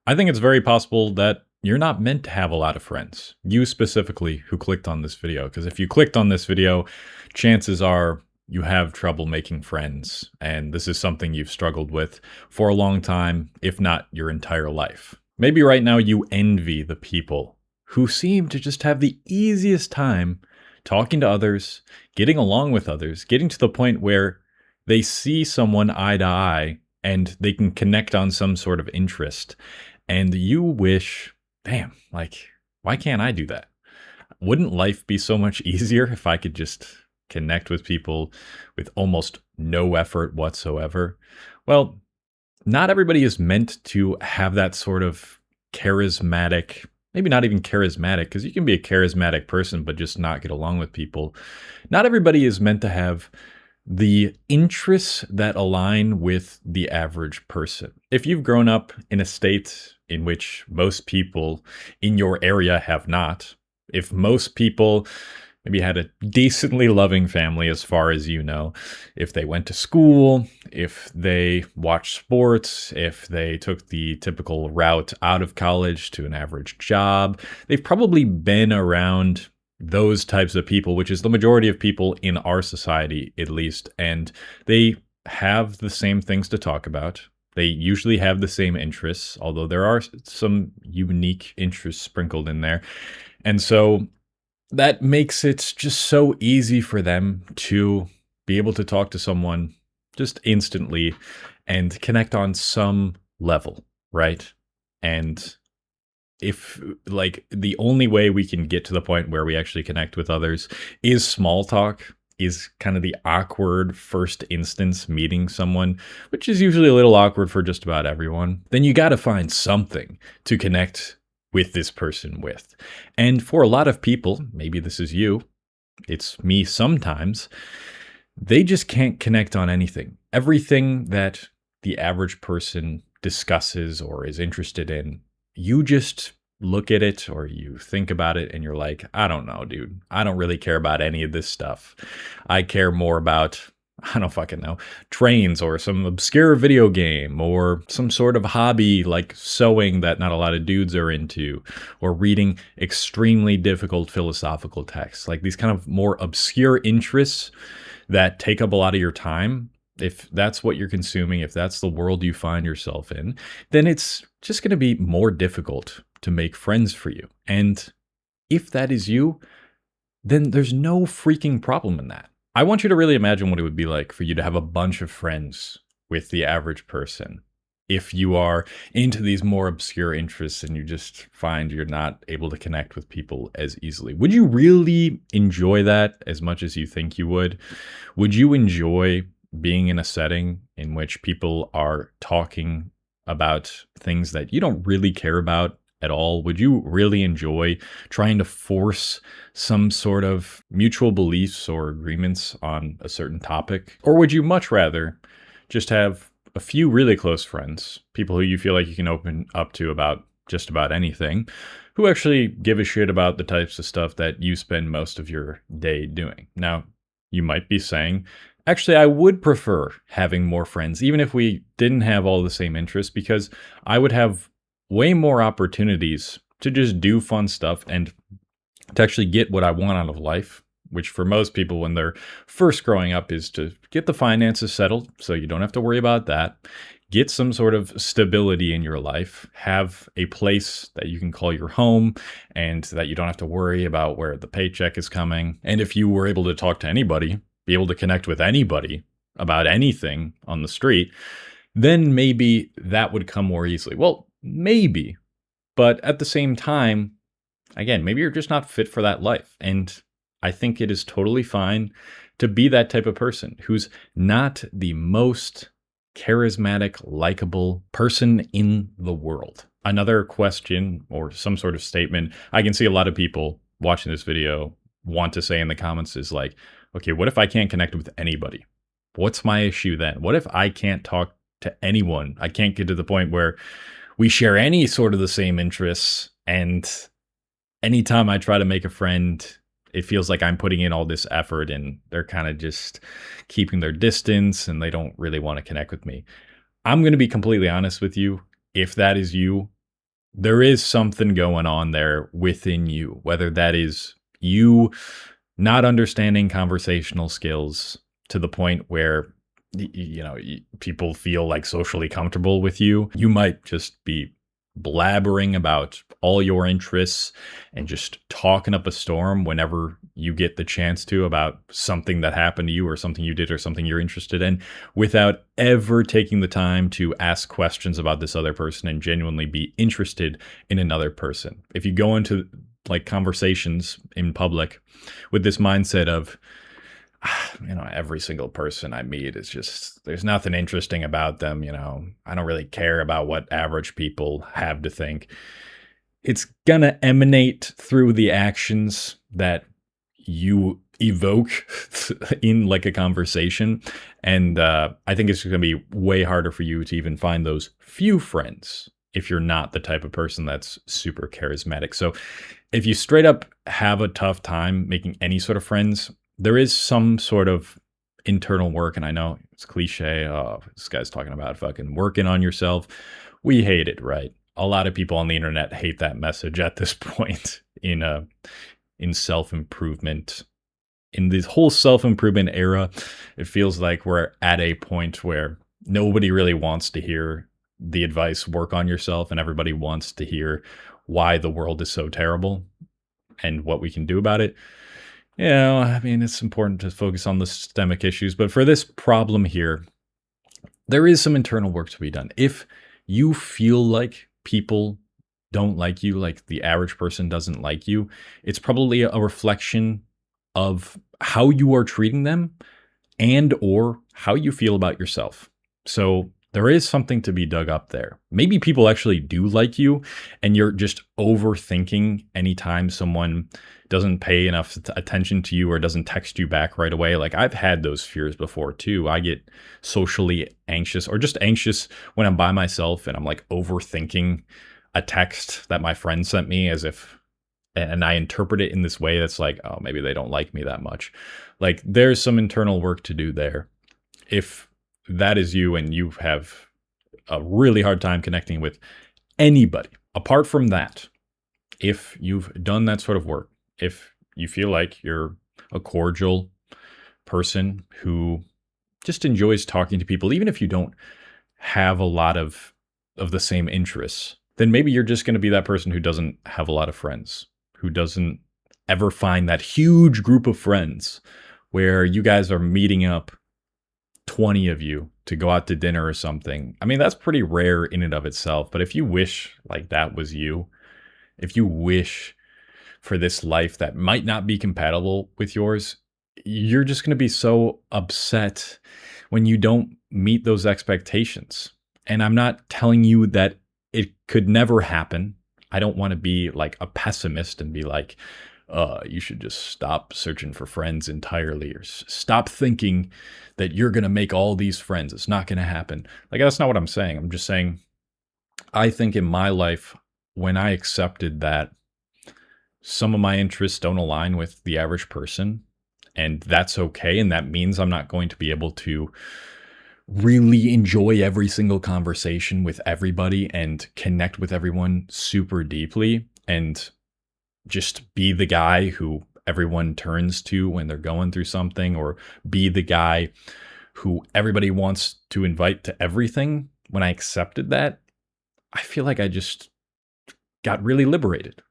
I think it's very possible that you're not meant to have a lot of friends. You specifically who clicked on this video. Because if you clicked on this video, chances are you have trouble making friends. And this is something you've struggled with for a long time, if not your entire life. Maybe right now you envy the people who seem to just have the easiest time talking to others, getting along with others, getting to the point where they see someone eye to eye and they can connect on some sort of interest. And you wish, damn, like, why can't I do that? Wouldn't life be so much easier if I could just connect with people with almost no effort whatsoever? Well, not everybody is meant to have that sort of charismatic, maybe not even charismatic, because you can be a charismatic person but just not get along with people. Not everybody is meant to have the interests that align with the average person. If you've grown up in a state in which most people in your area have not, if most people maybe had a decently loving family as far as you know, if they went to school, if they watched sports, if they took the typical route out of college to an average job, they've probably been around those types of people, which is the majority of people in our society, at least. And they have the same things to talk about. They usually have the same interests, although there are some unique interests sprinkled in there. And so that makes it just so easy for them to be able to talk to someone just instantly and connect on some level, right? And if like the only way we can get to the point where we actually connect with others is small talk, is kind of the awkward first instance meeting someone, which is usually a little awkward for just about everyone, then you got to find something to connect with this person with. And for a lot of people, maybe this is you, it's me sometimes, they just can't connect on anything. Everything that the average person discusses or is interested in, you just look at it or you think about it and you're like, I don't know, dude. I don't really care about any of this stuff. I care more about, I don't fucking know, trains or some obscure video game or some sort of hobby like sewing that not a lot of dudes are into, or reading extremely difficult philosophical texts. Like these kind of more obscure interests that take up a lot of your time. If that's what you're consuming, if that's the world you find yourself in, then it's just going to be more difficult to make friends for you. And if that is you, then there's no freaking problem in that. I want you to really imagine what it would be like for you to have a bunch of friends with the average person. If you are into these more obscure interests and you just find you're not able to connect with people as easily, would you really enjoy that as much as you think you would? Would you enjoy being in a setting in which people are talking about things that you don't really care about at all? Would you really enjoy trying to force some sort of mutual beliefs or agreements on a certain topic? Or would you much rather just have a few really close friends, people who you feel like you can open up to about just about anything, who actually give a shit about the types of stuff that you spend most of your day doing? Now, you might be saying, actually, I would prefer having more friends, even if we didn't have all the same interests, because I would have way more opportunities to just do fun stuff and to actually get what I want out of life, which for most people when they're first growing up is to get the finances settled so you don't have to worry about that, get some sort of stability in your life, have a place that you can call your home and that you don't have to worry about where the paycheck is coming. And if you were able to talk to anybody, be able to connect with anybody about anything on the street, then maybe that would come more easily. Well, maybe, but at the same time, again, maybe you're just not fit for that life. And I think it is totally fine to be that type of person who's not the most charismatic, likable person in the world. Another question or some sort of statement I can see a lot of people watching this video want to say in the comments is like, okay, what if I can't connect with anybody? What's my issue then? What if I can't talk to anyone? I can't get to the point where we share any sort of the same interests, and anytime I try to make a friend, it feels like I'm putting in all this effort and they're kind of just keeping their distance and they don't really want to connect with me. I'm going to be completely honest with you. If that is you, there is something going on there within you, whether that is you not understanding conversational skills to the point where people feel like socially comfortable with you. You might just be blabbering about all your interests and just talking up a storm whenever you get the chance to about something that happened to you or something you did or something you're interested in, without ever taking the time to ask questions about this other person and genuinely be interested in another person. If you go into like conversations in public with this mindset of, every single person I meet is just, there's nothing interesting about them. I don't really care about what average people have to think. It's going to emanate through the actions that you evoke in like a conversation. And I think it's going to be way harder for you to even find those few friends if you're not the type of person that's super charismatic. So if you straight up have a tough time making any sort of friends, there is some sort of internal work. And I know it's cliche. Oh, this guy's talking about fucking working on yourself. We hate it, right? A lot of people on the internet hate that message at this point in self-improvement. In this whole self-improvement era, it feels like we're at a point where nobody really wants to hear the advice, work on yourself, and everybody wants to hear why the world is so terrible and what we can do about it. It's important to focus on the systemic issues, but for this problem here, there is some internal work to be done. If you feel like people don't like you, like the average person doesn't like you, it's probably a reflection of how you are treating them and or how you feel about yourself. So there is something to be dug up there. Maybe people actually do like you and you're just overthinking anytime someone doesn't pay enough attention to you or doesn't text you back right away. Like I've had those fears before too. I get socially anxious or just anxious when I'm by myself and I'm like overthinking a text that my friend sent me and I interpret it in this way that's like, oh, maybe they don't like me that much. Like there's some internal work to do there. If that is you and you have a really hard time connecting with anybody, apart from that, if you've done that sort of work, if you feel like you're a cordial person who just enjoys talking to people, even if you don't have a lot of the same interests, then maybe you're just going to be that person who doesn't have a lot of friends, who doesn't ever find that huge group of friends where you guys are meeting up 20 of you to go out to dinner or something. That's pretty rare in and of itself. But if you wish like that was you, if you wish for this life that might not be compatible with yours, you're just going to be so upset when you don't meet those expectations. And I'm not telling you that it could never happen. I don't want to be like a pessimist and be like, you should just stop searching for friends entirely or stop thinking that you're going to make all these friends. It's not going to happen. Like, that's not what I'm saying. I'm just saying, I think in my life, when I accepted that some of my interests don't align with the average person, and that's okay. And that means I'm not going to be able to really enjoy every single conversation with everybody and connect with everyone super deeply and just be the guy who everyone turns to when they're going through something, or be the guy who everybody wants to invite to everything. When I accepted that, I feel like I just got really liberated,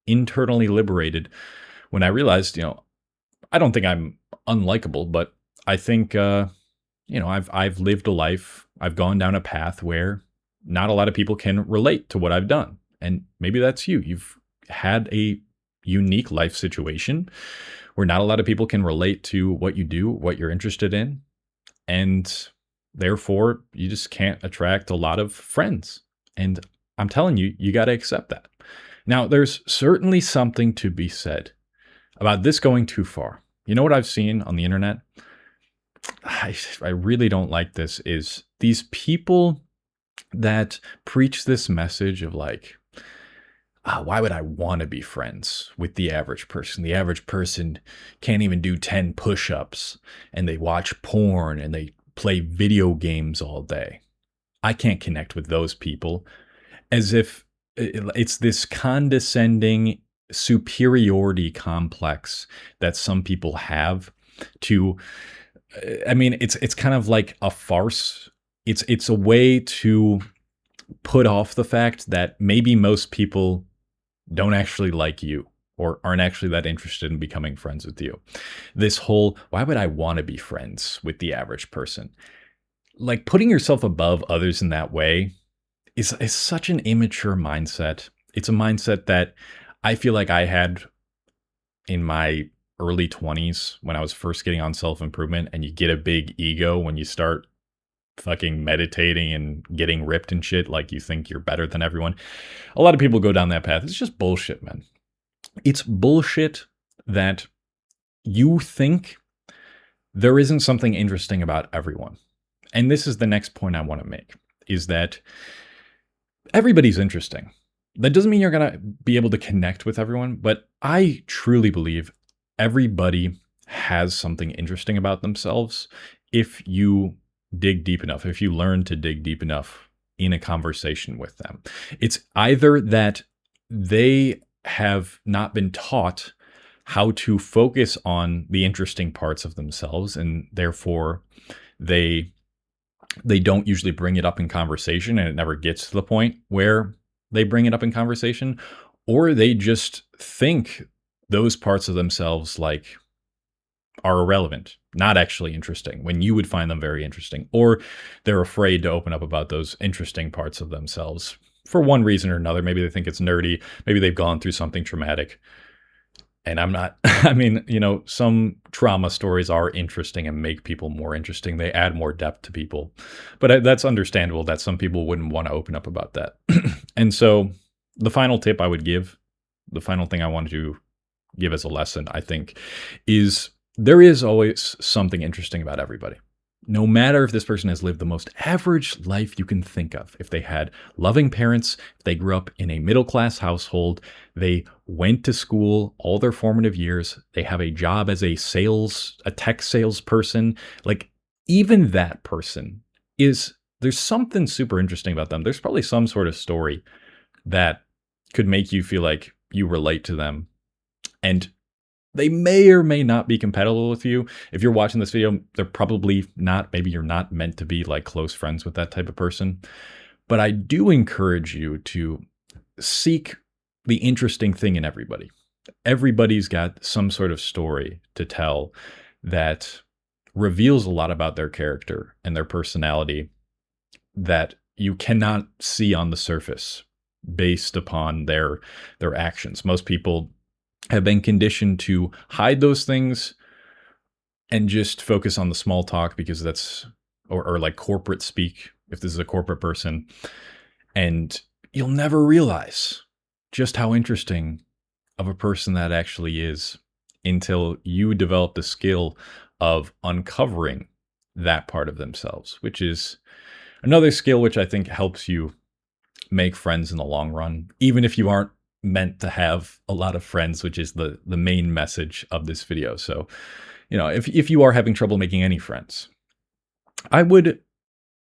internally liberated, when I realized, I don't think I'm unlikable, but I think, I've lived a life, I've gone down a path where not a lot of people can relate to what I've done. And maybe that's you. You've had a unique life situation where not a lot of people can relate to what you do, what you're interested in. And therefore, you just can't attract a lot of friends. And I'm telling you, you got to accept that. Now, there's certainly something to be said about this going too far. You know what I've seen on the internet? I really don't like this, is these people that preach this message of like, why would I want to be friends with the average person? The average person can't even do 10 push-ups, and they watch porn and they play video games all day. I can't connect with those people, as if it's this condescending superiority complex that some people have to I mean, it's kind of like a farce. It's a way to put off the fact that maybe most people don't actually like you or aren't actually that interested in becoming friends with you. This whole, why would I want to be friends with the average person? Like putting yourself above others in that way is such an immature mindset. It's a mindset that I feel like I had in my early 20s when I was first getting on self improvement, and you get a big ego when you start fucking meditating and getting ripped and shit, like you think you're better than everyone. A lot of people go down that path. It's just bullshit, man. It's bullshit that you think there isn't something interesting about everyone. And this is the next point I want to make, is that everybody's interesting. That doesn't mean you're going to be able to connect with everyone, but I truly believe everybody has something interesting about themselves if you dig deep enough, if you learn to dig deep enough in a conversation with them. It's either that they have not been taught how to focus on the interesting parts of themselves, and therefore they don't usually bring it up in conversation, and it never gets to the point where they bring it up in conversation, or they just think those parts of themselves like are irrelevant, not actually interesting, when you would find them very interesting, or they're afraid to open up about those interesting parts of themselves for one reason or another. Maybe they think it's nerdy, maybe they've gone through something traumatic. And I'm not, I mean, some trauma stories are interesting and make people more interesting. They add more depth to people. But that's understandable that some people wouldn't want to open up about that. And so the final tip I would give, the final thing I wanted to give as a lesson, I think, is there is always something interesting about everybody. No matter if this person has lived the most average life you can think of, if they had loving parents, if they grew up in a middle-class household, they went to school all their formative years, they have a job as a tech salesperson, like even that person there's something super interesting about them. There's probably some sort of story that could make you feel like you relate to them. And they may or may not be compatible with you. If you're watching this video, they're probably not. Maybe you're not meant to be like close friends with that type of person. But I do encourage you to seek the interesting thing in everybody. Everybody's got some sort of story to tell that reveals a lot about their character and their personality that you cannot see on the surface based upon their actions. Most people have been conditioned to hide those things and just focus on the small talk because that's, or like corporate speak, if this is a corporate person. And you'll never realize just how interesting of a person that actually is until you develop the skill of uncovering that part of themselves, which is another skill which I think helps you make friends in the long run, even if you aren't meant to have a lot of friends, which is the main message of this video. So, if you are having trouble making any friends, I would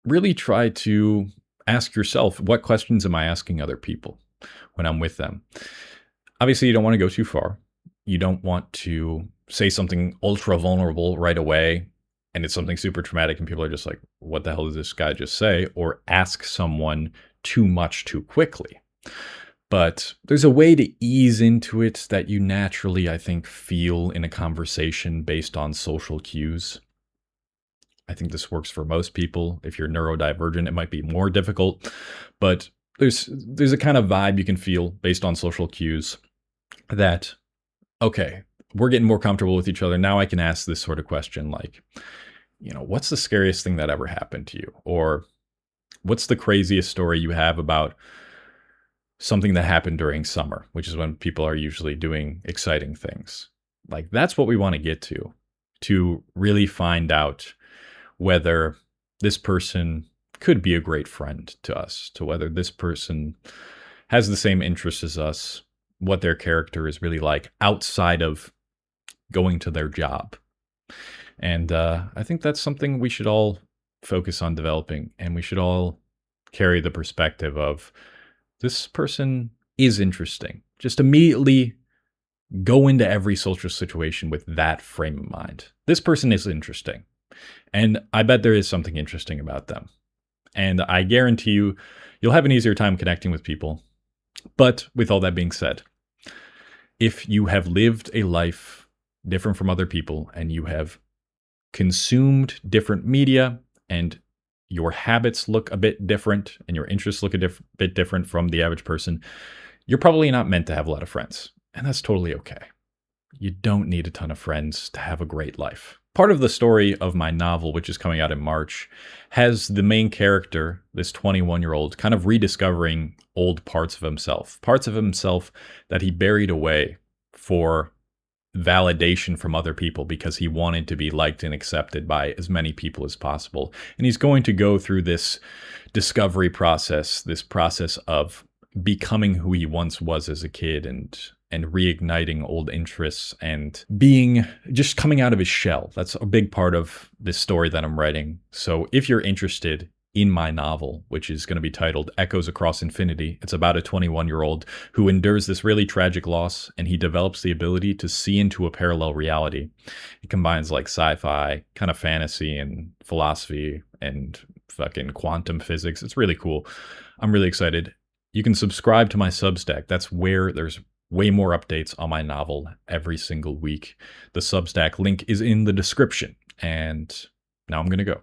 really try to ask yourself, what questions am I asking other people when I'm with them? Obviously, you don't want to go too far. You don't want to say something ultra vulnerable right away, and it's something super traumatic, and people are just like, what the hell did this guy just say? Or ask someone too much too quickly. But there's a way to ease into it that you naturally, I think, feel in a conversation based on social cues. I think this works for most people. If you're neurodivergent, it might be more difficult, but there's a kind of vibe you can feel based on social cues that, okay, we're getting more comfortable with each other. Now I can ask this sort of question like, what's the scariest thing that ever happened to you? Or what's the craziest story you have about something that happened during summer, which is when people are usually doing exciting things. Like that's what we want to get to really find out whether this person could be a great friend to us, to whether this person has the same interests as us, what their character is really like outside of going to their job. And I think that's something we should all focus on developing, and we should all carry the perspective of This person is interesting. Just immediately go into every social situation with that frame of mind. This person is interesting. And I bet there is something interesting about them. And I guarantee you, you'll have an easier time connecting with people. But with all that being said, if you have lived a life different from other people and you have consumed different media and your habits look a bit different and your interests look a bit different from the average person, you're probably not meant to have a lot of friends. And that's totally okay. You don't need a ton of friends to have a great life. Part of the story of my novel, which is coming out in March, has the main character, this 21-year-old, kind of rediscovering old parts of himself that he buried away for validation from other people because he wanted to be liked and accepted by as many people as possible. And he's going to go through this discovery process, this process of becoming who he once was as a kid and reigniting old interests and just coming out of his shell. That's a big part of this story that I'm writing. So if you're interested in my novel, which is going to be titled Echoes Across Infinity, it's about a 21-year-old who endures this really tragic loss, and he develops the ability to see into a parallel reality. It combines like sci-fi, kind of fantasy and philosophy and fucking quantum physics. It's really cool. I'm really excited. You can subscribe to my Substack. That's where there's way more updates on my novel every single week. The Substack link is in the description. And now I'm going to go.